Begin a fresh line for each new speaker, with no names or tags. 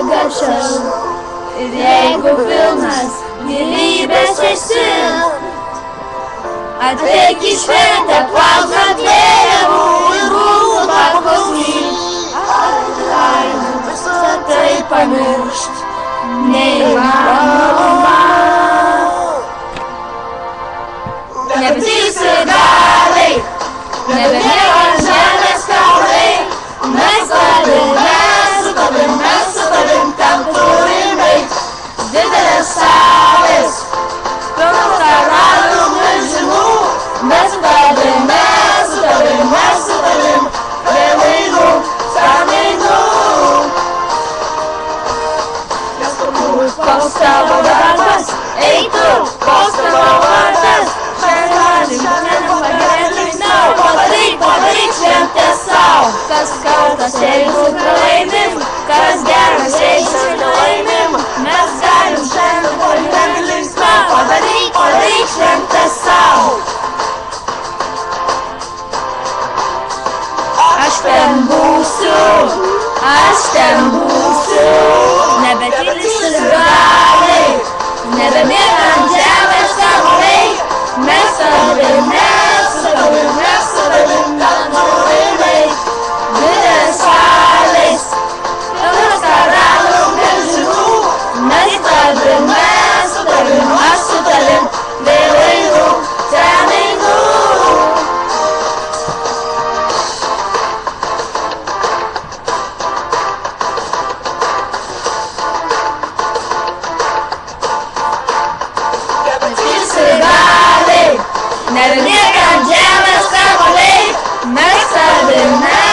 pagaršau. Ir jeigu pilnas gyvybės esi, ateik į šventę, plauksant vėliavų ir rūmų paklausyk. Laimė visą tai pamiršt neįmanoma. Nepatysi galiai, nebemiega žemės kalnai. Mes su tavim ten turim eit. Didelės salės, pilnos karalių milžinų. Mes su tavim, prie laidų, sąnaidų. Koks tavo darbas, eitų, koks tavo vardas. Šiandien pagerėt padaryk šventę sau. Kas kaltas, jeigu pralaimim, kas geras, jeigu nelaimim. Mes galim šiandien pagyventi linksmą, padaryk šventę sau. Aš ten būsiu, nebetylis galiai, nebemiega ant žemės kaulai. Mes su tavim ten turim eit. Didelės salės, pilnos karalių milžinų. Mes su tavim, aš su tavim, prie laidų, sąnaidų. Nebemiega ant žemės kaulai. Mes su tavim.